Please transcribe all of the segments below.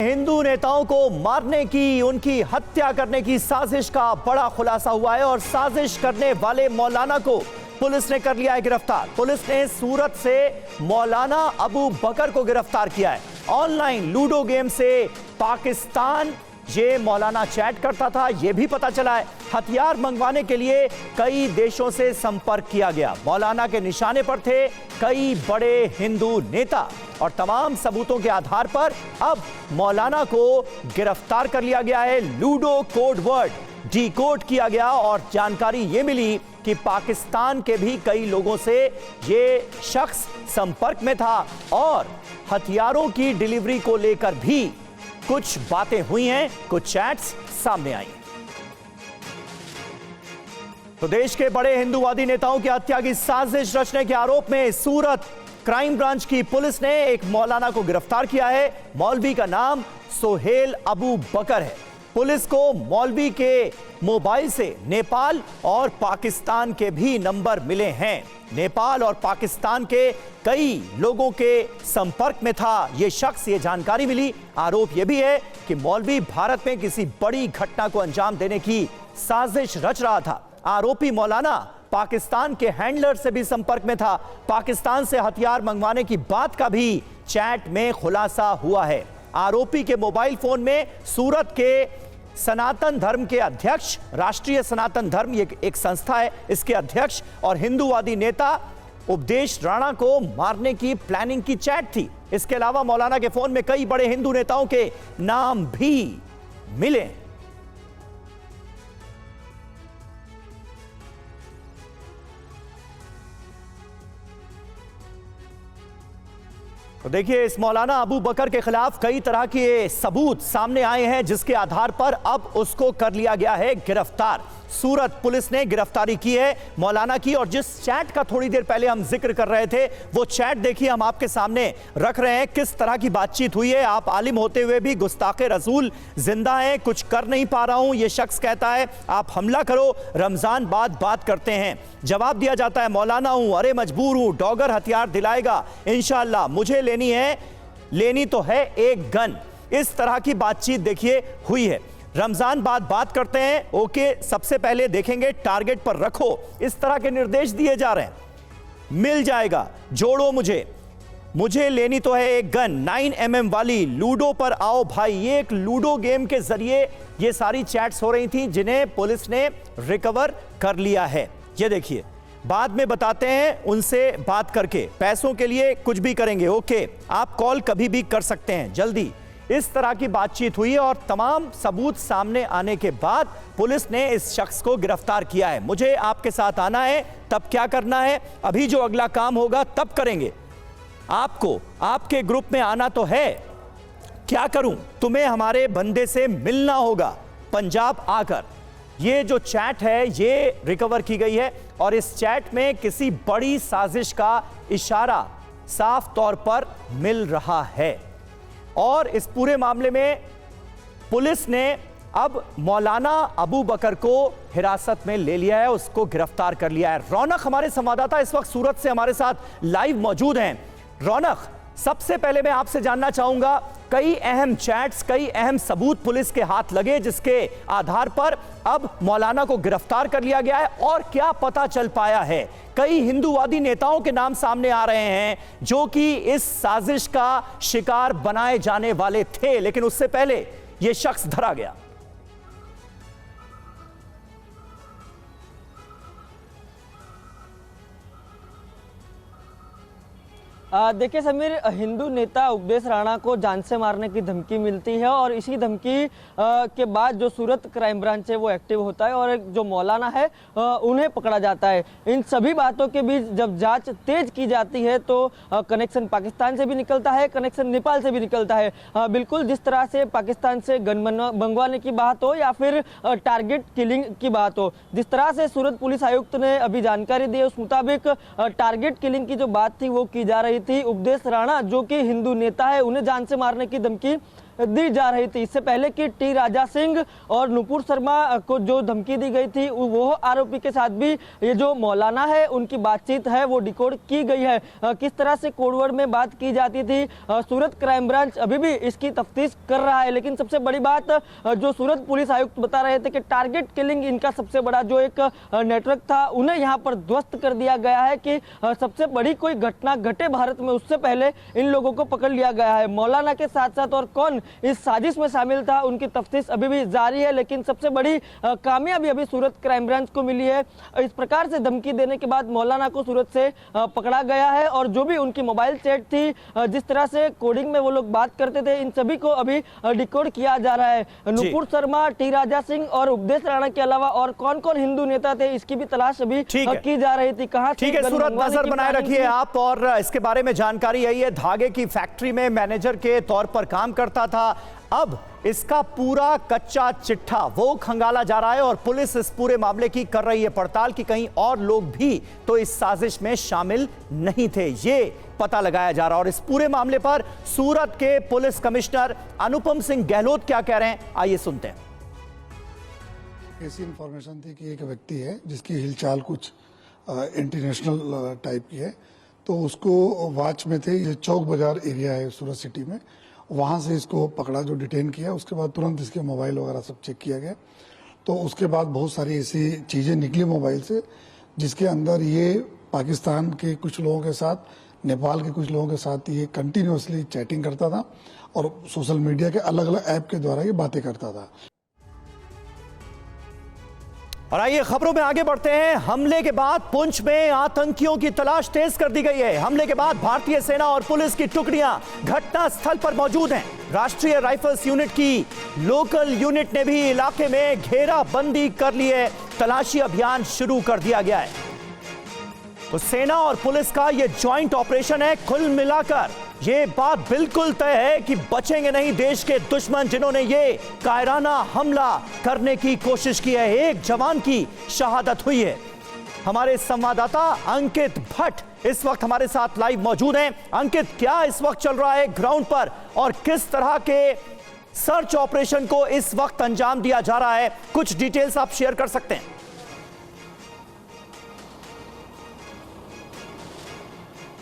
हिंदू नेताओं को मारने की, उनकी हत्या करने की साजिश का बड़ा खुलासा हुआ है और साजिश करने वाले मौलाना को पुलिस ने कर लिया है गिरफ्तार। पुलिस ने सूरत से मौलाना अबू बकर को गिरफ्तार किया है। ऑनलाइन लूडो गेम से पाकिस्तान ये मौलाना चैट करता था, यह भी पता चला है। हथियार मंगवाने के लिए कई देशों से संपर्क किया गया। मौलाना के निशाने पर थे कई बड़े हिंदू नेता और तमाम सबूतों के आधार पर अब मौलाना को गिरफ्तार कर लिया गया है। लूडो कोड वर्ड डिकोड किया गया और जानकारी यह मिली कि पाकिस्तान के भी कई लोगों से यह शख्स संपर्क में था और हथियारों की डिलीवरी को लेकर भी कुछ बातें हुई हैं, कुछ चैट्स सामने आई। तो देश के बड़े हिंदूवादी नेताओं की हत्या की साजिश रचने के आरोप में सूरत क्राइम ब्रांच की पुलिस ने एक मौलाना को गिरफ्तार किया है। मौलवी का नाम सोहेल अबू बकर है। पुलिस को मौलवी के मोबाइल से नेपाल और पाकिस्तान के भी नंबर मिले हैं। नेपाल और पाकिस्तान के कई लोगों के संपर्क में था यह शख्स, ये जानकारी मिली। आरोप यह भी है कि मौलवी भारत में किसी बड़ी घटना को अंजाम देने की साजिश रच रहा था। आरोपी मौलाना पाकिस्तान के हैंडलर से भी संपर्क में था। पाकिस्तान से हथियार मंगवाने की बात का भी चैट में खुलासा हुआ है। आरोपी के मोबाइल फोन में सूरत के सनातन धर्म के अध्यक्ष, राष्ट्रीय सनातन धर्म ये एक संस्था है, इसके अध्यक्ष और हिंदूवादी नेता उपदेश राणा को मारने की प्लानिंग की चैट थी। इसके अलावा मौलाना के फोन में कई बड़े हिंदू नेताओं के नाम भी मिले। तो देखिए, इस मौलाना अबू बकर के खिलाफ कई तरह के सबूत सामने आए हैं जिसके आधार पर अब उसको कर लिया गया है गिरफ्तार। सूरत पुलिस ने गिरफ्तारी की है मौलाना की। और जिस चैट का थोड़ी देर पहले हम जिक्र कर रहे थे, वो चैट देखिए हम आपके सामने रख रहे हैं। किस तरह की बातचीत हुई है। आप आलिम होते हुए भी गुस्ताखे रसूल जिंदा हैं, कुछ कर नहीं पा रहा हूं, ये शख्स कहता है। आप हमला करो, रमजान बाद बात करते हैं। जवाब दिया जाता है, मौलाना हूं, अरे मजबूर हूं, डॉगर हथियार दिलाएगा इंशाअल्लाह, मुझे लेनी तो है एक गन। इस तरह की बातचीत देखिए हुई है। रमजान बाद बात करते हैं, ओके, सबसे पहले देखेंगे, टारगेट पर रखो, इस तरह के निर्देश दिए जा रहे हैं। मिल जाएगा, जोड़ो मुझे लेनी तो है एक गन 9mm वाली, लूडो पर आओ भाई। ये एक लूडो गेम के जरिए ये सारी चैट्स हो रही थी जिन्हें पुलिस ने रिकवर कर लिया है। ये देखिए, बाद में बताते हैं उनसे बात करके, पैसों के लिए कुछ भी करेंगे, ओके, आप कॉल कभी भी कर सकते हैं जल्दी। इस तरह की बातचीत हुई है और तमाम सबूत सामने आने के बाद पुलिस ने इस शख्स को गिरफ्तार किया है। मुझे आपके साथ आना है, तब क्या करना है, अभी जो अगला काम होगा तब करेंगे। आपको आपके ग्रुप में आना तो है, क्या करूं, तुम्हें हमारे बंदे से मिलना होगा पंजाब आकर। ये जो चैट है ये रिकवर की गई है और इस चैट में किसी बड़ी साजिश का इशारा साफ तौर पर मिल रहा है। और इस पूरे मामले में पुलिस ने अब मौलाना अबू बकर को हिरासत में ले लिया है, उसको गिरफ्तार कर लिया है। रौनक हमारे संवाददाता इस वक्त सूरत से हमारे साथ लाइव मौजूद हैं। रौनक, सबसे पहले मैं आपसे जानना चाहूंगा, कई अहम चैट्स, कई अहम सबूत पुलिस के हाथ लगे जिसके आधार पर अब मौलाना को गिरफ्तार कर लिया गया है, और क्या पता चल पाया है? कई हिंदूवादी नेताओं के नाम सामने आ रहे हैं जो कि इस साजिश का शिकार बनाए जाने वाले थे, लेकिन उससे पहले यह शख्स धरा गया। देखिए समीर, हिंदू नेता उपदेश राणा को जान से मारने की धमकी मिलती है और इसी धमकी के बाद जो सूरत क्राइम ब्रांच है वो एक्टिव होता है और जो मौलाना है उन्हें पकड़ा जाता है। इन सभी बातों के बीच जब जांच तेज की जाती है तो कनेक्शन पाकिस्तान से भी निकलता है, कनेक्शन नेपाल से भी निकलता है। बिल्कुल जिस तरह से पाकिस्तान से गन मंगवाने की बात हो या फिर टारगेट किलिंग की बात हो, जिस तरह से सूरत पुलिस आयुक्त ने अभी जानकारी दी उस मुताबिक टारगेट किलिंग की जो बात थी वो की जा रही थी। उपदेश राणा जो कि हिंदू नेता है, उन्हें जान से मारने की धमकी दी जा रही थी। इससे पहले कि टी राजा सिंह और नुपुर शर्मा को जो धमकी दी गई थी, वो आरोपी के साथ भी ये जो मौलाना है उनकी बातचीत है वो डिकोड की गई है। किस तरह से कोडवर्ड में बात की जाती थी, सूरत क्राइम ब्रांच अभी भी इसकी तफ्तीश कर रहा है। लेकिन सबसे बड़ी बात जो सूरत पुलिस आयुक्त बता रहे थे कि टारगेट किलिंग इनका सबसे बड़ा जो एक नेटवर्क था, उन्हें यहाँ पर ध्वस्त कर दिया गया है कि सबसे बड़ी कोई घटना घटे भारत में उससे पहले इन लोगों को पकड़ लिया गया है। मौलाना के साथ साथ और कौन इस साजिश में शामिल था, उनकी तफ्तीश अभी भी जारी है। लेकिन सबसे बड़ी कामयाबी अभी सूरत क्राइम ब्रांच को मिली है। इस प्रकार से धमकी देने के बाद मौलाना को सूरत से पकड़ा गया है और जो भी उनकी मोबाइल चैट थी, जिस तरह से कोडिंग में वो लोग बात करते थे, इन सभी को अभी डिकोड किया जा रहा है। नुपुर शर्मा, टी राजा सिंह और उपदेश राणा के अलावा और कौन कौन हिंदू नेता थे, इसकी भी तलाश अभी की जा रही थी। कहां ठीक है सूरत, नजर बनाए रखिए आप। और इसके बारे में जानकारी यही है, धागे की फैक्ट्री में मैनेजर के तौर पर काम करता था। अब इसका पूरा कच्चा चिट्ठा वो खंगाला जा रहा है और पुलिस इस पूरे मामले की कर रही है पड़ताल कि कहीं और लोग भी तो इस साजिश में शामिल नहीं थे, ये पता लगाया जा रहा है। और इस पूरे मामले पर सूरत के पुलिस कमिश्नर अनुपम सिंह गहलोत क्या कह रहे हैं, आइए सुनते हैं। ऐसी इंफॉर्मेशन थी कि एक व्यक्ति है जिसकी हिलचाल कुछ इंटरनेशनल टाइप की है, तो उसको वॉच में थे, ये चौक बाजार एरिया है सूरत सिटी में, वहां से इसको पकड़ा, जो डिटेन किया। उसके बाद तुरंत इसके मोबाइल वगैरह सब चेक किया गया, तो उसके बाद बहुत सारी ऐसी चीज़ें निकली मोबाइल से जिसके अंदर ये पाकिस्तान के कुछ लोगों के साथ, नेपाल के कुछ लोगों के साथ ये कंटिन्यूसली चैटिंग करता था और सोशल मीडिया के अलग अलग ऐप के द्वारा ये बातें करता था। और आइए खबरों में आगे बढ़ते हैं। हमले के बाद पुंछ में आतंकियों की तलाश तेज कर दी गई है। हमले के बाद भारतीय सेना और पुलिस की टुकड़ियां घटना स्थल पर मौजूद हैं। राष्ट्रीय राइफल्स यूनिट की लोकल यूनिट ने भी इलाके में घेराबंदी कर ली है। तलाशी अभियान शुरू कर दिया गया है। तो सेना और पुलिस का यह ज्वाइंट ऑपरेशन है। कुल मिलाकर यह बात बिल्कुल तय है कि बचेंगे नहीं देश के दुश्मन जिन्होंने ये कायराना हमला करने की कोशिश की है। एक जवान की शहादत हुई है। हमारे संवाददाता अंकित भट्ट इस वक्त हमारे साथ लाइव मौजूद हैं। अंकित, क्या इस वक्त चल रहा है ग्राउंड पर और किस तरह के सर्च ऑपरेशन को इस वक्त अंजाम दिया जा रहा है? कुछ डिटेल्स आप शेयर कर सकते हैं?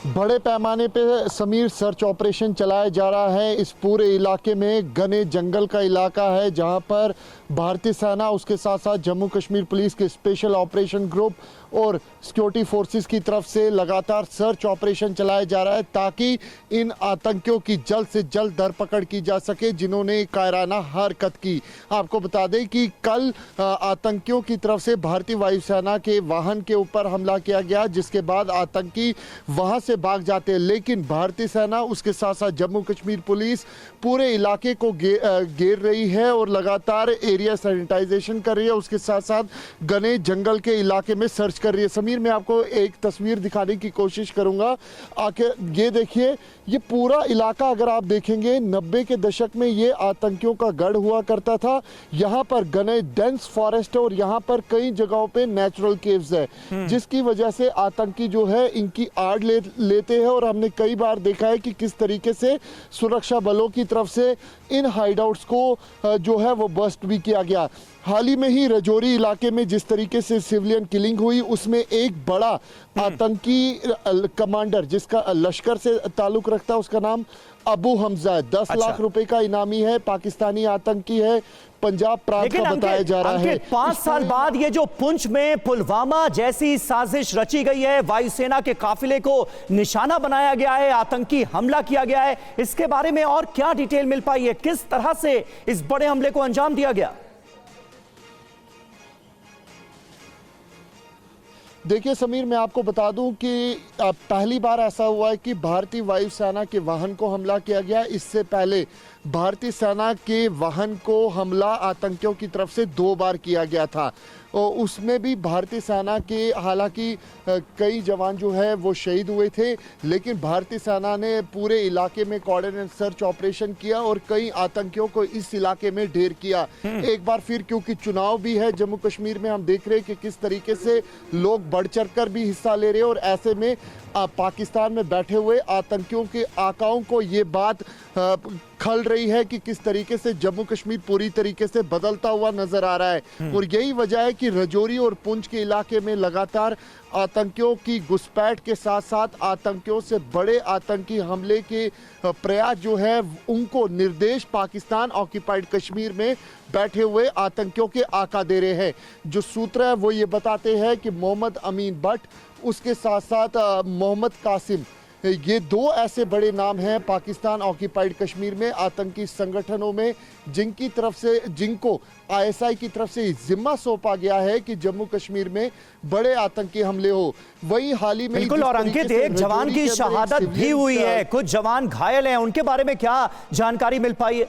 बड़े पैमाने पे समीर सर्च ऑपरेशन चलाया जा रहा है। इस पूरे इलाके में घने जंगल का इलाका है जहां पर भारतीय सेना, उसके साथ साथ जम्मू कश्मीर पुलिस के स्पेशल ऑपरेशन ग्रुप और सिक्योरिटी फोर्सेस की तरफ से लगातार सर्च ऑपरेशन चलाया जा रहा है ताकि इन आतंकियों की जल्द से जल्द धरपकड़ की जा सके जिन्होंने कायराना हरकत की। आपको बता दें कि कल आतंकियों की तरफ से भारतीय वायुसेना के वाहन के ऊपर हमला किया गया, जिसके बाद आतंकी वहां से भाग जाते हैं। लेकिन भारतीय सेना, उसके साथ साथ जम्मू कश्मीर पुलिस पूरे इलाके को घेर रही है और लगातार एरिया सैनिटाइजेशन कर रही है। उसके साथ साथ घने जंगल के इलाके में सर्च कर रही है। समीर, मैं आपको एक तस्वीर दिखाने की कोशिश करूंगा। आके ये देखिए, ये पूरा इलाका अगर आप देखेंगे 90 के दशक में ये आतंकियों का गढ़ हुआ करता था। यहाँ पर घने डेंस फॉरेस्ट है और यहाँ पर कई जगहों पे नेचुरल केव्स है, जिसकी वजह से आतंकी जो है इनकी आड़ लेते हैं। और हमने कई बार देखा है कि किस तरीके से सुरक्षा बलों की तरफ से इन हाइडआउट्स को जो है वो बस्ट भी किया गया। हाल ही में ही रजौरी इलाके में जिस तरीके से सिविलियन किलिंग हुई, उसमें एक बड़ा आतंकी कमांडर जिसका लश्कर से ताल्लुक रखता है, उसका नाम अबू हमजा है। 10 लाख रुपए का इनामी है, पाकिस्तानी आतंकी है, पंजाब प्रांत का बताया जा रहा है। 5 साल बाद ये जो पुंछ में पुलवामा जैसी साजिश रची गई है, वायुसेना के काफिले को निशाना बनाया गया है, आतंकी हमला किया गया है, इसके बारे में और क्या डिटेल मिल पाई है? किस तरह से इस बड़े हमले को अंजाम दिया गया? देखिए समीर, मैं आपको बता दूं कि पहली बार ऐसा हुआ है कि भारतीय वायुसेना के वाहन को हमला किया गया। इससे पहले भारतीय सेना के वाहन को हमला आतंकियों की तरफ से 2 बार किया गया था और उसमें भी भारतीय सेना के हालांकि कई जवान जो है वो शहीद हुए थे, लेकिन भारतीय सेना ने पूरे इलाके में कोऑर्डिनेट सर्च ऑपरेशन किया और कई आतंकियों को इस इलाके में ढेर किया। एक बार फिर क्योंकि चुनाव भी है जम्मू कश्मीर में, हम देख रहे हैं कि किस तरीके से लोग बढ़ चढ़ कर भी हिस्सा ले रहे हैं और ऐसे में पाकिस्तान में बैठे हुए आतंकियों के आकाओं को ये बात खल रही है कि किस तरीके से जम्मू कश्मीर पूरी तरीके से बदलता हुआ नजर आ रहा है। और यही वजह है कि राजौरी और पुंछ के इलाके में लगातार आतंकियों की घुसपैठ के साथ साथ आतंकियों से बड़े आतंकी हमले के प्रयास जो है उनको निर्देश पाकिस्तान ऑक्यूपाइड कश्मीर में बैठे हुए आतंकियों के आका दे रहे हैं। जो सूत्र है वो ये बताते हैं कि मोहम्मद अमीन भट्ट, उसके साथ साथ मोहम्मद कासिम, ये दो ऐसे बड़े नाम हैं पाकिस्तान ऑक्यूपाइड कश्मीर में आतंकी संगठनों में जिनको आईएसआई की तरफ से जिम्मा सौंपा गया है कि जम्मू कश्मीर में बड़े आतंकी हमले हो। वही हाल ही में बिल्कुल, और अंकित एक जवान की शहादत भी हुई है, कुछ जवान घायल हैं, उनके बारे में क्या जानकारी मिल पाई है?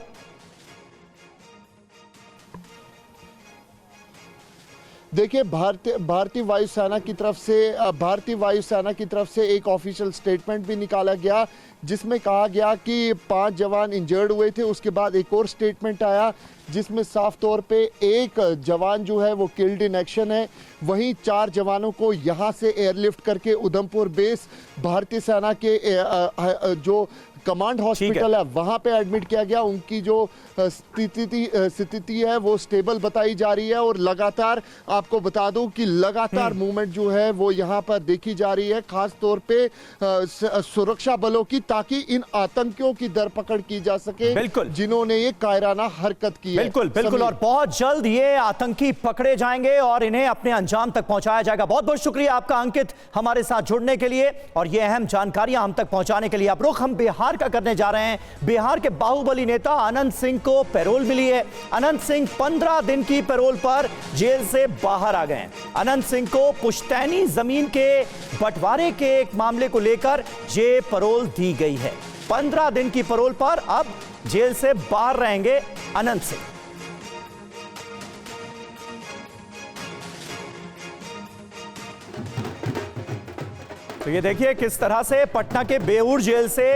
देखिए, भारतीय वायुसेना की तरफ से एक ऑफिशियल स्टेटमेंट भी निकाला गया जिसमें कहा गया कि 5 जवान इंजर्ड हुए थे। उसके बाद एक और स्टेटमेंट आया जिसमें साफ तौर पे एक जवान जो है वो किल्ड इन एक्शन है। वहीं 4 जवानों को यहां से एयरलिफ्ट करके उधमपुर बेस भारतीय सेना के जो कमांड हॉस्पिटल है वहां पे एडमिट किया गया। उनकी जो स्थिति है वो स्टेबल बताई जा रही है और लगातार आपको बता दूं कि लगातार मूवमेंट जो है वो यहां पर देखी जा रही है, खास तौर पे सुरक्षा बलों की, ताकि इन आतंकियों की दरपकड़ की जा सके जिन्होंने ये कायराना हरकत की है। बिल्कुल, और बहुत जल्द ये आतंकी पकड़े जाएंगे और इन्हें अपने अंजाम तक पहुंचाया जाएगा। बहुत बहुत शुक्रिया आपका अंकित, हमारे साथ जुड़ने के लिए और ये अहम जानकारियां हम तक पहुंचाने के लिए। अब रुख हम बिहार का करने जा रहे हैं। बिहार के बाहुबली नेता अनंत सिंह को पैरोल मिली है। अनंत सिंह 15 दिन की पैरोल पर जेल से बाहर आ गए। अनंत सिंह को पुश्तैनी जमीन के बंटवारे के एक मामले को लेकर ये पैरोल दी गई है। 15 दिन की पैरोल पर अब जेल से बाहर रहेंगे अनंत सिंह। तो ये देखिए किस तरह से पटना के बेऊर जेल से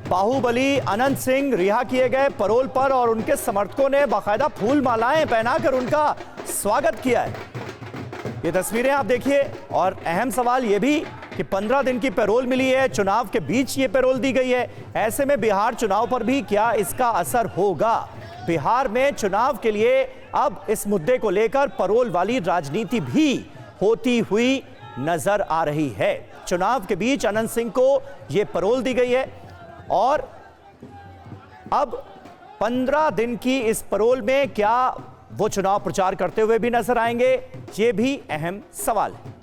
बाहुबली अनंत सिंह रिहा किए गए पैरोल पर और उनके समर्थकों ने बाकायदा फूल मालाएं पहनाकर उनका स्वागत किया है। ये तस्वीरें आप देखिए और अहम सवाल ये भी कि 15 दिन की पैरोल मिली है, चुनाव के बीच ये पैरोल दी गई है। ऐसे में बिहार चुनाव पर भी क्या इसका असर होगा? बिहार में चुनाव के लिए अब इस मुद्दे को लेकर पैरोल वाली राजनीति भी होती हुई नजर आ रही है। चुनाव के बीच अनंत सिंह को यह पैरोल दी गई है और अब 15 दिन की इस पैरोल में क्या वो चुनाव प्रचार करते हुए भी नजर आएंगे, ये भी अहम सवाल है।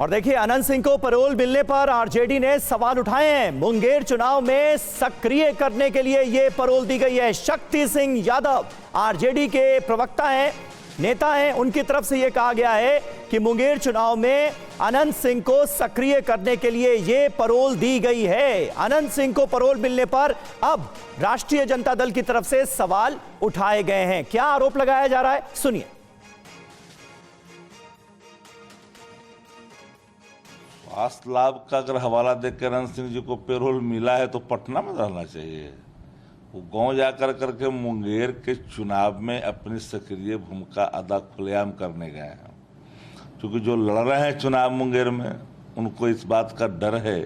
और देखिए अनंत सिंह को पैरोल मिलने पर आरजेडी ने सवाल उठाए हैं। मुंगेर चुनाव में सक्रिय करने के लिए यह पैरोल दी गई है। शक्ति सिंह यादव आरजेडी के प्रवक्ता हैं, नेता हैं, उनकी तरफ से यह कहा गया है कि मुंगेर चुनाव में अनंत सिंह को सक्रिय करने के लिए यह पैरोल दी गई है। अनंत सिंह को पैरोल मिलने पर अब राष्ट्रीय जनता दल की तरफ से सवाल उठाए गए हैं। क्या आरोप लगाया जा रहा है, सुनिए। स्वास्थ्य लाभ का अगर हवाला देकर अनंत सिंह जी को पैरोल मिला है तो पटना में रहना चाहिए। वो गांव जाकर करके मुंगेर के चुनाव में अपनी सक्रिय भूमिका अदा खुलेआम करने गए हैं, क्योंकि जो लड़ रहे हैं चुनाव मुंगेर में उनको इस बात का डर है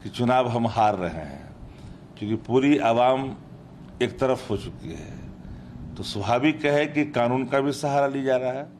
कि चुनाव हम हार रहे हैं, क्योंकि पूरी आवाम एक तरफ हो चुकी है। तो स्वाभाविक है कि कानून का भी सहारा लिया जा रहा है।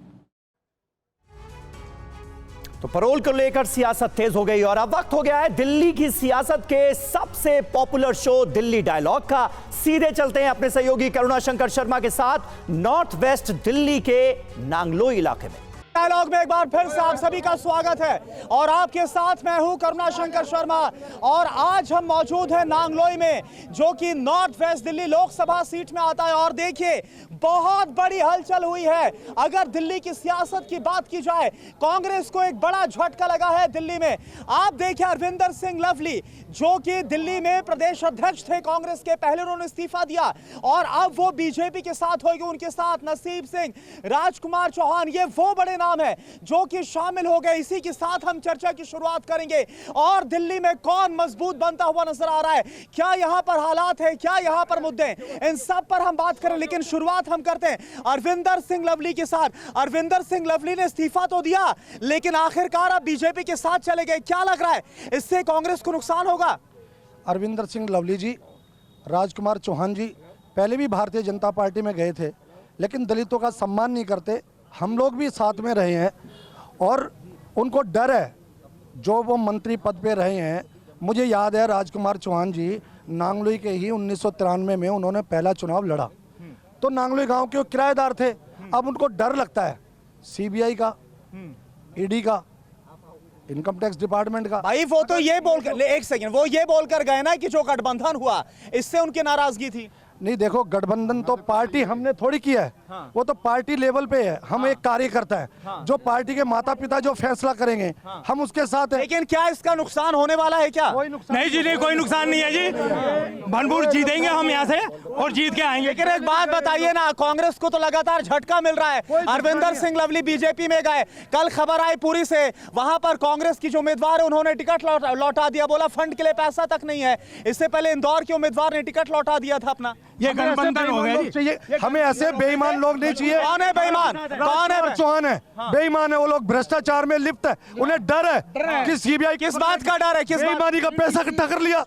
तो पैरोल को लेकर सियासत तेज हो गई और अब वक्त हो गया है दिल्ली की सियासत के सबसे पॉपुलर शो दिल्ली डायलॉग का। सीधे चलते हैं अपने सहयोगी करुणा शंकर शर्मा के साथ नॉर्थ वेस्ट दिल्ली के नांगलोई इलाके में। डायलॉग में एक बार फिर से आप सभी का स्वागत है और आपके साथ मैं हूं करुणा शंकर शर्मा और आज हम मौजूद हैं नांगलोई में, जो कि north west Delhi Lok Sabha seat में आता है। और देखिए बहुत बड़ी हलचल हुई है। अगर दिल्ली की सियासत की बात की जाए, कांग्रेस को एक बड़ा झटका लगा है दिल्ली में। आप देखिए अरविंदर सिंह लवली, जो कि दिल्ली में प्रदेश अध्यक्ष थे कांग्रेस के, पहले उन्होंने इस्तीफा दिया और अब वो बीजेपी के साथ होगी। उनके साथ नसीब सिंह, राजकुमार चौहान, ये वो बड़े नाम है जो कि शामिल हो गए। इसी के साथ हम चर्चा की शुरुआत करेंगे। और दिल्ली में कौन मजबूत बनता हुआ नजर आ रहा है, क्या यहां पर हालात है, क्या यहां पर मुद्दे हैं, इन सब पर हम बात करें। लेकिन शुरुआत हम करते हैं अरविंदर सिंह लवली के साथ। अरविंदर सिंह लवली ने इस्तीफा तो दिया, लेकिन आखिरकार अब बीजेपी के साथ चले गए। क्या लग रहा है, इससे कांग्रेस को नुकसान होगा? अरविंदर सिंह लवली जी, राजकुमार चौहान जी पहले भी भारतीय जनता पार्टी में गए थे, लेकिन दलितों का सम्मान नहीं करते। हम लोग भी साथ में रहे हैं और उनको डर है जो वो मंत्री पद पे रहे हैं। मुझे याद है राजकुमार चौहान जी नांगलोई के ही 1993 में उन्होंने पहला चुनाव लड़ा, तो नांगलोई गांव के वो किराएदार थे। अब उनको डर लगता है सीबीआई का, ईडी का, इनकम टैक्स डिपार्टमेंट का। भाई वो तो ये बोलकर, एक सेकंड, वो ये बोलकर गए ना कि जो गठबंधन हुआ इससे उनकी नाराजगी थी। नहीं, देखो गठबंधन तो पार्टी हमने थोड़ी किया है। वो तो पार्टी लेवल पे है। हम एक कार्यकर्ता है जो पार्टी के माता पिता जो फैसला करेंगे हम उसके साथ हैं। लेकिन क्या इसका नुकसान होने वाला है क्या? कोई नुकसान नहीं जी, नहीं, कोई नुकसान नहीं है जी। भरपूर जीतेंगे हम यहाँ से और जीत के आएंगे। लेकिन एक बात बताइए ना, कांग्रेस को तो लगातार झटका मिल रहा है। अरविंदर सिंह लवली बीजेपी में गए, कल खबर आई पूरी से, वहां पर कांग्रेस की जो उम्मीदवार है उन्होंने टिकट लौटा दिया, बोला फंड के लिए पैसा तक नहीं है। इससे पहले इंदौर के उम्मीदवार ने टिकट लौटा दिया था अपना। ये गठबंधन हो गया जी। हमें ऐसे बेईमान लोग नहीं चाहिए। कौन है बेईमान? कौन है? चौहान है बेईमान है। वो लोग भ्रष्टाचार में लिप्त है, उन्हें डर है कि सीबीआई किस बात का डर है? किस बात? बेईमानी का पैसा इकट्ठा कर लिया,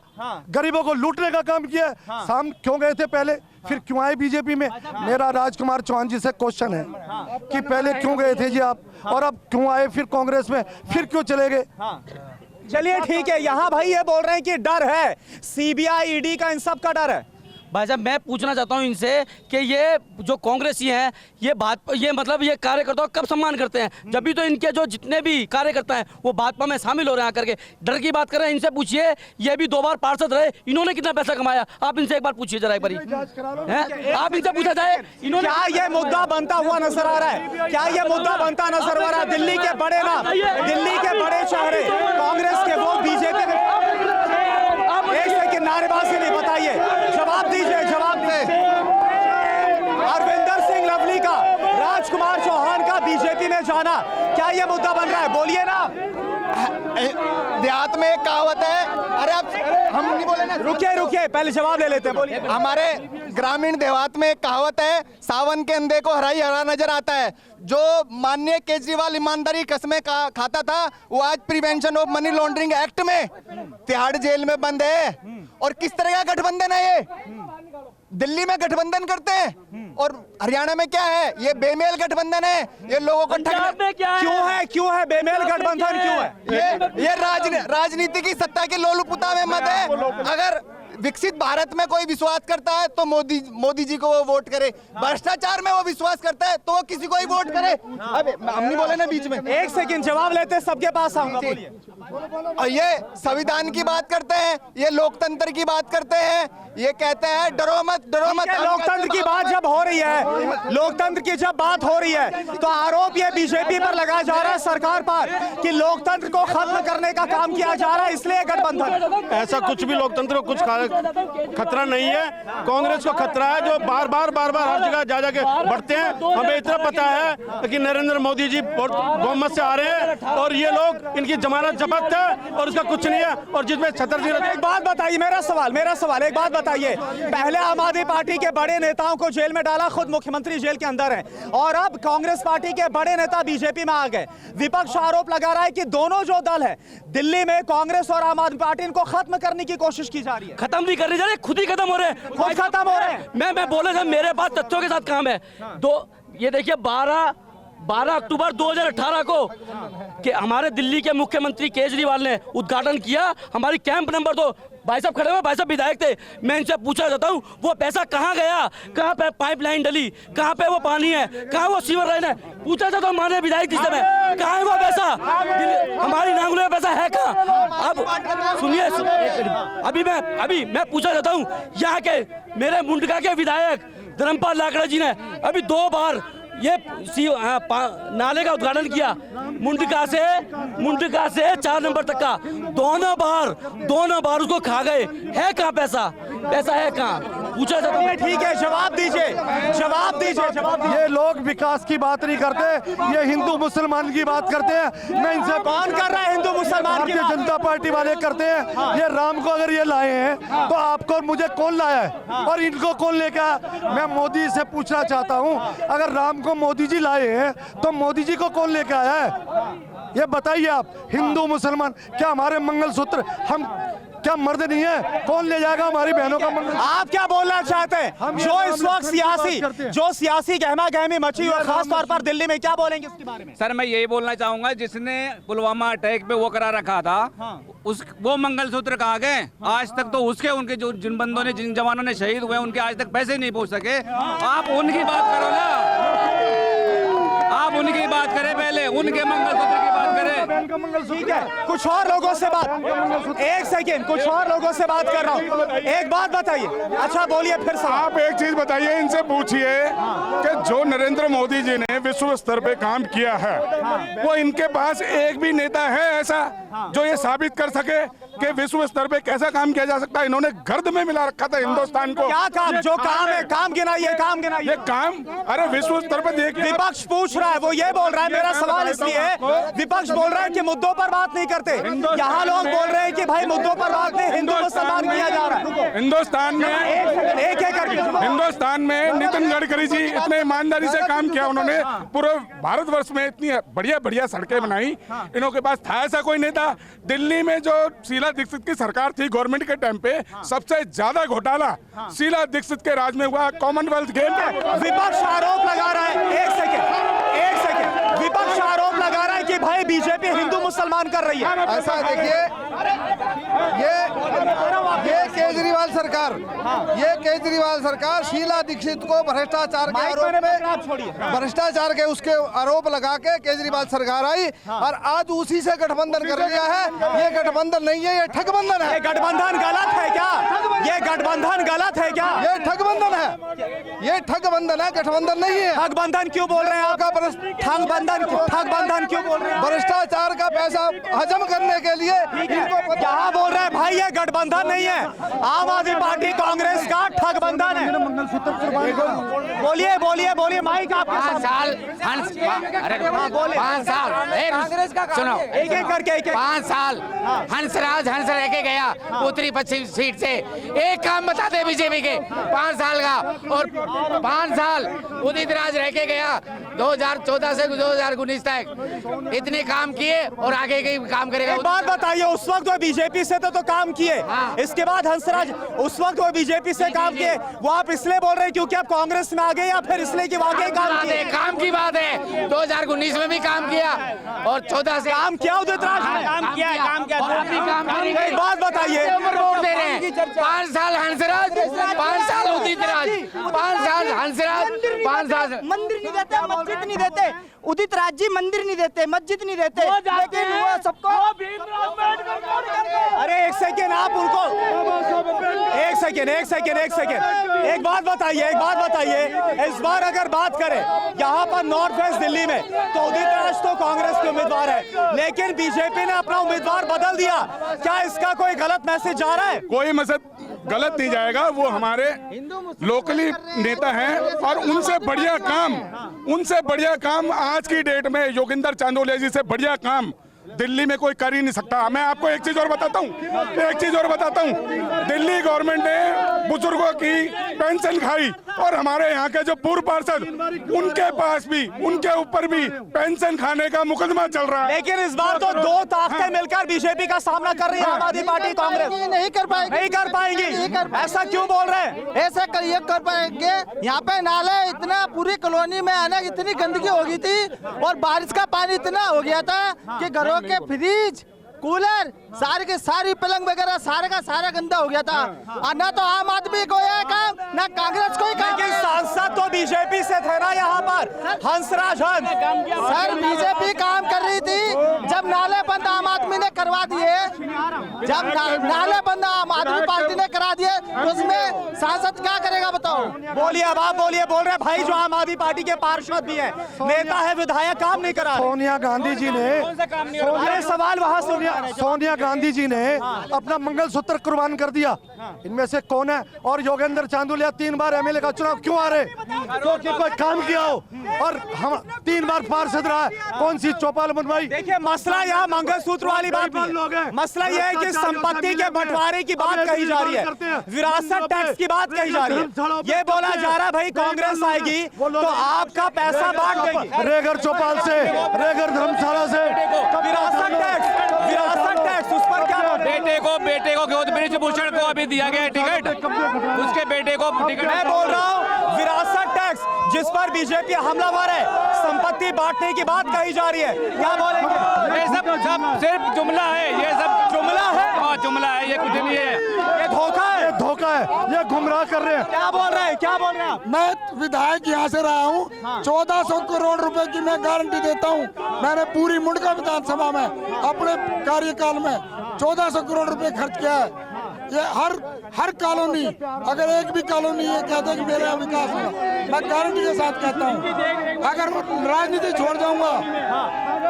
गरीबों को लूटने का काम किया। शाम क्यों गए थे पहले, फिर क्यों आए बीजेपी में? मेरा राजकुमार चौहान जी से क्वेश्चन है कि पहले क्यों गए थे जी आप, और अब क्यों आए फिर कांग्रेस में, फिर क्यों चले गए? चलिए ठीक है, यहाँ भाई ये बोल रहे हैं कि डर है, सीबीआई ईडी का, इन सब का डर है। भाई साहब मैं पूछना चाहता हूं इनसे कि ये जो कांग्रेसी हैं ये मतलब ये कार्यकर्ताओं का कब सम्मान करते हैं? जब भी तो इनके जो जितने भी कार्यकर्ता हैं वो भाजपा में शामिल हो रहे हैं आकर के। डर की बात कर रहे हैं, इनसे पूछिए। ये भी 2 बार पार्षद रहे, इन्होंने कितना पैसा कमाया आप इनसे एक बार पूछिए जरा एक बारी। आप इनसे पूछा जाए इन्होंने क्या ये मुद्दा बनता हुआ नजर आ रहा है? क्या ये मुद्दा बनता नजर आ रहा है? दिल्ली के बड़े नाम, दिल्ली के बड़े चेहरे कांग्रेस के, वो बीजेपी में। एक सेकंड, नारेबाजी नहीं, बताइए, जवाब दीजिए, जवाब दे। अरविंदर सिंह लवली का, राजकुमार चौहान का बीजेपी में जाना, क्या ये मुद्दा बन रहा है? बोलिए ना। देहात में एक कहावत है, अरे आप हम नहीं बोले ना, रुकिए पहले जवाब ले लेते हैं, बोलिए। हमारे ग्रामीण देहात में एक कहावत है, सावन के अंधे को हरा ही हरा नजर आता है। जो माननीय केजरीवाल ईमानदारी कस्में खाता था वो आज prevention of money laundering act में तिहाड़ जेल में बंद है। और किस तरह का गठबंधन है ये? दिल्ली में गठबंधन करते हैं और हरियाणा में क्या है? ये बेमेल गठबंधन है। ये लोगों को क्यों है बेमेल गठबंधन? क्यों है ये राजनीति की सत्ता के लोलुपुता में मत है। अगर विकसित भारत में कोई विश्वास करता है तो मोदी जी को वो वोट करे। भ्रष्टाचार में वो विश्वास करता है तो वो किसी को ही वोट करे। अब हम नहीं बोले ना बीच में। एक सेकंड, जवाब लेते हैं, सबके पास आऊंगा, बोलिए। और ये संविधान की बात करते हैं, ये लोकतंत्र की बात करते हैं, ये कहते हैं डरो मत, डरो मत। लोकतंत्र की बात जब हो रही है, लोकतंत्र की जब बात हो रही है तो आरोप ये बीजेपी पर लगाया जा रहा है, सरकार पर, कि लोकतंत्र को खत्म करने का काम किया जा रहा है, इसलिए गठबंधन। ऐसा कुछ भी लोकतंत्र को कुछ खतरा नहीं है। कांग्रेस को खतरा है जो बार बार हर जगह जा के बढ़ते हैं। हमें इतना पता है कि नरेंद्र मोदी जी बहुमत से आ रहे हैं और ये लोग, इनकी जमानत जब्त है और उसका कुछ नहीं है। और जिसमें छतरजी, एक बात बताइए, मेरा सवाल एक बात बताइए। पहले आम आदमी पार्टी के बड़े नेताओं को जेल में डाला, खुद मुख्यमंत्री जेल के अंदर हैं, और अब कांग्रेस पार्टी के बड़े नेता बीजेपी में आ गए। विपक्ष आरोप लगा रहा है कि दोनों जो दल है दिल्ली में, कांग्रेस और आम आदमी पार्टी, इनको खत्म करने की कोशिश की जा रही है। खत्म नहीं करने जा रहे, खुद ही खत्म हो रहे हैं। खुद खत्म हो रहे हैं। मैं बोले था, मेरे पास तथ्यों के साथ काम है। ये देखिए 12 अक्टूबर 2018 को कि हमारे दिल्ली के मुख्यमंत्री केजरीवाल ने उद्घाटन किया हमारी कैंप नंबर 2। भाई साहब खड़े हुए, भाई साहब विधायक थे। मैं इनसे पूछना चाहता हूँ वो पैसा कहाँ गया, कहाँ पे पाइपलाइन डली, कहाँ पे वो पानी है, कहाँ वो सीवर लाइन है? पूछा चाहता हूँ हमारे विधायक जी से, मैं कहाँ है वो पैसा? हमारी नांगलों में पैसा है कहाँ? अब सुनिए, अभी मैं पूछना चाहता हूँ यहाँ के मेरे मुंडका के विधायक धर्मपाल लाकड़ा जी ने अभी 2 बार ये नाले का उद्घाटन किया मुंडका से 4 नंबर तक का, दोनों बार उसको खा गए। है कहाँ पैसा है कहाँ? पूछा जाता है। ठीक है, जवाब दीजिए। ये लोग विकास की बात नहीं करते, ये हिंदू मुसलमान की बात करते हैं। मैं इनसे कौन कर रहा है हिंदू मुसलमान की भारतीय बात? जनता पार्टी वाले करते हैं। ये राम को अगर ये लाए हैं तो आपको और मुझे कौन लाया है और इनको कौन लेकर आया? मैं मोदी से पूछना चाहता हूं, अगर राम को मोदी जी लाए हैं तो मोदी जी को कौन लेकर आया है? ये बताइए आप। हिंदू मुसलमान क्या हमारे मंगलसूत्र, हम क्या मर्द नहीं है? कौन ले जाएगा हमारी बहनों का मंगलसूत्र? आप क्या बोलना चाहते हैं? जो इस वक्त सियासी गहमा गहमी मची हुई है, खास तौर पर दिल्ली में, क्या बोलेंगे इसके बारे में? सर मैं यही बोलना चाहूंगा, जिसने पुलवामा अटैक पे वो करा रखा था, वो मंगलसूत्र कहाँ गए? आज तक तो उनके जिन जवानों ने शहीद हुए उनके आज तक पैसे नहीं पहुंच सके। आप उनकी बात करो ना, आप उनकी बात करें, पहले उनके मंगलसूत्र की बात करें। ठीक है, कुछ और लोगों से बात, एक सेकेंड, कुछ और लोगों से बात कर रहा हूँ। एक बात बताइए, अच्छा बोलिए फिर से। आप एक चीज बताइए, इनसे पूछिए कि जो नरेंद्र मोदी जी ने विश्व स्तर पे काम किया है, वो इनके पास एक भी नेता है ऐसा जो ये साबित कर सके कि विश्व स्तर पे कैसा काम किया जा सकता है? इन्होंने गर्द में मिला रखा था हिंदुस्तान को। क्या काम? जो काम है, काम गिनाइए, काम गिनाइए। ये काम, अरे विश्व स्तर पे देखिए। विपक्ष पूछ रहा है, वो ये बोल रहा है, मेरा सवाल इसलिए है, विपक्ष बोल रहा है कि मुद्दों पर बात नहीं करते। यहाँ लोग बोल रहे हैं कि भाई मुद्दों पर बात नहीं, हिंदू मुसलमान किया जा रहा है। हिंदुस्तान में नितिन गडकरी जी इतने ईमानदारी से काम किया उन्होंने, पूरे भारतवर्ष में इतनी बढ़िया बढ़िया सड़कें बनाई। इन्हों के पास था ऐसा कोई नेता? दिल्ली में जो शीला दीक्षित की सरकार थी गवर्नमेंट के टाइम पे, सबसे ज्यादा घोटाला शीला दीक्षित के राज में हुआ। कॉमनवेल्थ गेम में विपक्ष आरोप लगा रहा है, एक सेकेंड, विपक्ष आरोप लगा रहा है कि भाई बीजेपी हिंदू मुसलमान कर रही है। ऐसा देखिए, ये केजरीवाल सरकार शीला दीक्षित को भ्रष्टाचार के आरोप में, भ्रष्टाचार के उसके आरोप लगा के केजरीवाल सरकार आई और आज उसी से गठबंधन कर लिया है। ये गठबंधन नहीं है, ये ठगबंधन है। ये गठबंधन गलत है क्या? ये गठबंधन गलत है क्या? ये ठगबंधन है, ये ठगबंधन है, गठबंधन नहीं है। ठगबंधन क्यों बोल रहे हैं आप? ठगबंधन क्यों बोल रहे हैं? भ्रष्टाचार का पैसा हजम करने के लिए इनको क्या बोल रहे हैं भाई? ये गठबंधन नहीं है, आम आदमी पार्टी कांग्रेस का ठगबंधन है। बोलिए माइक आपके 5 साल कांग्रेस का सुनो, एक करके 5 साल हंसराज रह के गया उत्तरी पश्चिम सीट से। एक काम बता दे बीजेपी के 5 साल का, और 5 साल उदित राज रह के गया 2014 से 2019 तक। इतने काम किए और आगे के काम करेगा। एक बात बताइए, उस वक्त वो बीजेपी से तो काम किए, इसके बाद हंसराज उस वक्त वो बीजेपी से काम किए, वो आप इसलिए बोल रहे हैं क्योंकि आप कांग्रेस में आ गए या फिर इसलिए कि वाकई काम की बात है? 2019 में भी काम किया और 14 से काम किया। उदित राज ने काम किया। एक बात बताइए, वोट दे रहे हैं। 5 साल हंसराज, 5 साल उदित राज, 5 साल हंसराज, 5 साल मंदिर नहीं देते, मस्जिद नहीं देते। उदित राज जी मंदिर नहीं देते, मस्जिद नहीं देते, लेकिन वो सबको। अरे एक सेकेंड, आप उनको एक सेकेंड, एक बात बताइए, इस बार अगर बात करें यहाँ पर नॉर्थ वेस्ट दिल्ली में, तो उदित राज तो कांग्रेस के उम्मीदवार है, लेकिन बीजेपी ने अपना उम्मीदवार बदल दिया। क्या इसका कोई गलत मैसेज जा रहा है? कोई मैसेज गलत नहीं जाएगा। वो हमारे लोकली नेता हैं और उनसे बढ़िया काम आज की डेट में योगेंद्र चांदोलिया जी से बढ़िया काम दिल्ली में कोई कर ही नहीं सकता। मैं आपको एक चीज और बताता हूँ, दिल्ली गवर्नमेंट ने बुजुर्गों की पेंशन खाई और हमारे यहाँ के जो पूर्व पार्षद, उनके पास भी, उनके ऊपर भी पेंशन खाने का मुकदमा चल रहा है। लेकिन इस बार तो दो ताकतें मिलकर बीजेपी का सामना कर रही है, आम आदमी पार्टी कांग्रेस नहीं कर पाएगी। ऐसा क्यों बोल रहे हैं? ऐसा कर पाएंगे। यहाँ पे नाले इतना, पूरी कॉलोनी में आना इतनी गंदगी हो गई थी और बारिश का पानी इतना हो गया था कि घरों के फ्रिज, कूलर, सारे के सारी पलंग वगैरह सारे का सारा गंदा हो गया था। और ना तो आम आदमी को यह काम, ना कांग्रेस को ही काम। लेकिन सांसद तो बीजेपी से थे ना यहाँ पर। पर हंसराज हंस। सर बीजेपी काम कर रही थी, जब नाले बंद आम आदमी ने करवा दिए, जब नाले बंद आम आदमी पार्टी ने करा दिए तो उसमें सांसद क्या करेगा बताओ? बोलिए, अब आप बोलिए। बोल रहे भाई जो आम आदमी पार्टी के पार्षद भी है, नेता है, विधायक, काम नहीं करा रहे। सोनिया गांधी जी ने अरे सवाल वहां सोनिया गांधी जी ने अपना मंगलसूत्र कुर्बान कर दिया। इनमें से कौन है? और योगेंद्र चांदोलिया 3 बार एमएलए का चुनाव क्यों आ रहे? क्योंकि कोई काम किया हो। और हम 3 बार पार्षद रहा है, कौन सी चौपाल बनवाई? देखिए मसला यहाँ मंगलसूत्र वाली बात नहीं है। मसला यह है कि संपत्ति के बंटवारे की बात कही जा रही है, विरासत टैक्स की बात कही जा रही है। ये बोला जा रहा है भाई कांग्रेस आएगी तो आपका पैसा बांट देगी। रेगर चौपाल से, रेगर धर्मशाला से, विरासत टैक्स उस पर क्या? बेटे को ब्रिजभूषण को अभी दिया गया टिकट, उसके बेटे को टिकट। मैं बोल रहा हूँ विरासत टैक्स जिस पर बीजेपी हमलावर है, संपत्ति बांटने की बात कही जा रही है, क्या बोलेंगे? ये सब सिर्फ जुमला है, ये सब जुमला है। हाँ जुमला है, ये कुछ नहीं है, ये धोखा है, धोखा है, ये गुमराह कर रहे हैं। क्या बोल रहे हैं, क्या बोल रहे हैं आप? मैं विधायक यहाँ से रहा हूँ, 1400 करोड़ रुपए की मैं गारंटी देता हूँ। मैंने पूरी मुंडका विधानसभा में अपने कार्यकाल में 1400 करोड़ रुपए खर्च किया है। ये हर कॉलोनी, अगर एक भी कॉलोनी ये कहते हैं कि मेरा विकास हुआ, मैं गारंटी के साथ कहता हूँ। अगर राजनीति छोड़ जाऊंगा।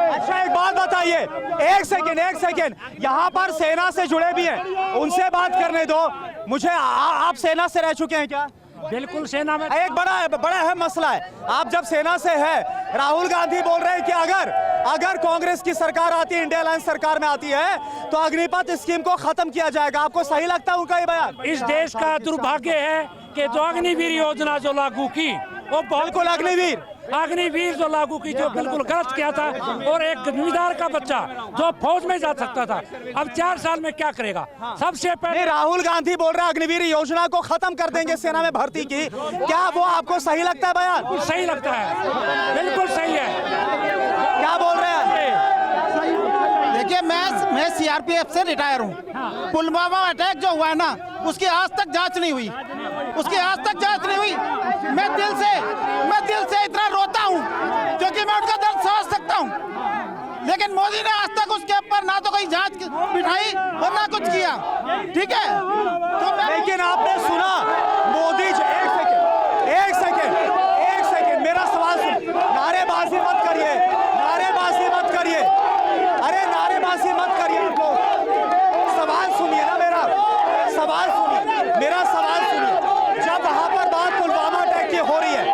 अच्छा एक बात बताइए, एक सेकेंड, यहाँ पर सेना से जुड़े भी हैं, उनसे बात करने दो मुझे। आप सेना से रह चुके हैं क्या? बिल्कुल सेना में। एक बड़ा अहम मसला है, आप जब सेना से है, राहुल गांधी बोल रहे हैं कि अगर कांग्रेस की सरकार आती है, इंडिया अलायंस सरकार में आती है तो अग्निपथ स्कीम को खत्म किया जाएगा। आपको सही लगता है उनका ये बयान? इस देश का दुर्भाग्य है कि जो अग्निवीर योजना जो लागू की वो बिल्कुल अग्निवीर जो लागू की, जो बिल्कुल गलत किया था। और एक जमींदार का बच्चा जो फौज में जा सकता था, अब 4 साल में क्या करेगा? सबसे पहले राहुल गांधी बोल रहे हैं अग्निवीर योजना को खत्म कर देंगे सेना में भर्ती की, क्या वो आपको सही लगता है बयान? बिल्कुल सही लगता है, बिल्कुल सही है। क्या बोल रहे हैं? देखिए मैं सीआरपीएफ से रिटायर हूँ। पुलवामा अटैक जो हुआ है ना, उसकी आज तक जांच नहीं हुई, मैं दिल से इतना रोता हूँ क्योंकि मैं उनका दर्द समझ सकता हूँ। लेकिन मोदी ने आज तक उसके ऊपर ना तो कोई जांच बिठाई और ना कुछ किया, ठीक है? तो लेकिन आपने सुना मोदी जी, एक सेकेंड, मेरा सवाल सुन। नारेबाजी मत करिए, अरे नारेबाजी मत करिए। सवाल सुनिए ना, मेरा सवाल सुनिए। जब वहां पर बात पुलवामा अटैक की हो रही है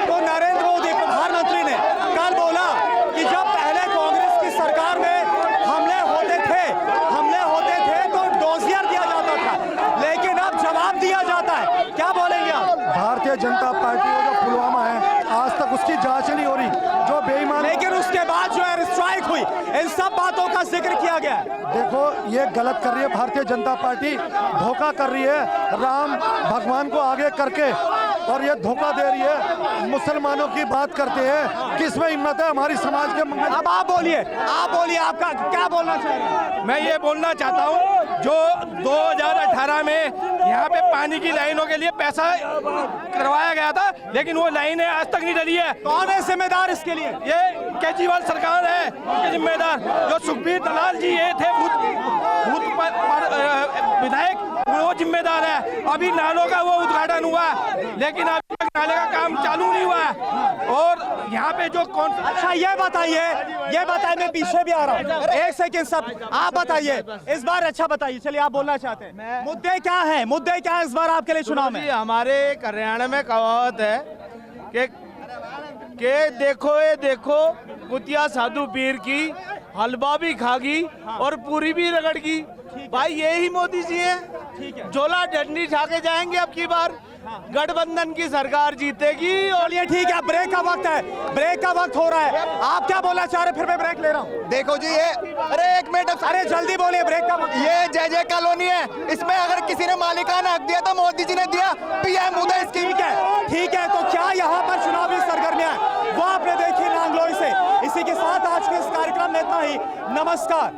तो नरेंद्र मोदी प्रधानमंत्री ने कल बोला कि जब पहले कांग्रेस की सरकार में हमले होते थे तो डोजियर दिया जाता था, लेकिन अब जवाब दिया जाता है। क्या बोलेंगे आप? भारतीय जनता पार्टी का जो पुलवामा है, आज तक उसकी जांच नहीं हो रही, जो बेईमान। लेकिन उसके बाद जो एयर स्ट्राइक हुई, इन सब बातों का जिक्र किया गया। देखो ये गलत कर रही है भारतीय जनता पार्टी, धोखा कर रही है राम भगवान को आगे करके, और ये धोखा दे रही है। मुसलमानों की बात करते हैं, किसमें हिम्मत है हमारी समाज के मंगल? अब आप बोलिए, आपका क्या बोलना चाहिए? मैं ये बोलना चाहता हूँ, जो 2018 में यहाँ पे पानी की लाइनों के लिए पैसा करवाया गया था, लेकिन वो लाइनें आज तक नहीं डली है। कौन है जिम्मेदार इसके लिए? ये केजरीवाल सरकार है उनके जिम्मेदार। जो सुखबीर दलाल जी ये थे भूत विधायक, वो जिम्मेदार है। अभी नालों का वो उद्घाटन हुआ, लेकिन अभी तक नाले का काम चालू नहीं हुआ है। और यहाँ पे जो अच्छा ये बताइए, मैं पीछे भी आ रहा हूँ, एक सेकेंड सब आप बताइए इस बार। अच्छा बताइए, चलिए आप बोलना चाहते हैं, मुद्दे क्या हैं इस बार आपके लिए चुनाव में? हमारे हरियाणा में कहावत है कि देखो कुतिया साधु पीर की, हलवा भी खागी और पूरी भी रगड़गी। भाई यही मोदी जी है, झोला डंडी उठा के जाएंगे अब की बार। गठबंधन की सरकार जीतेगी। और ये ठीक है, ब्रेक का वक्त हो रहा है। आप क्या बोलना चाह रहे? फिर मैं ब्रेक ले रहा हूँ। देखो जी ये, अरे एक मिनट, अरे जल्दी बोलिए, ब्रेक का वक्त। ये जय कॉलोनी है, इसमें अगर किसी ने मालिकाना हक दिया तो मोदी जी ने दिया। पीएम उदय स्कीम ठीक है। तो क्या यहाँ पर चुनावी सरगर्मियां वो आपने देखी नांगलोई से? इसी के साथ आज के इस कार्यक्रम में इतना ही। नमस्कार।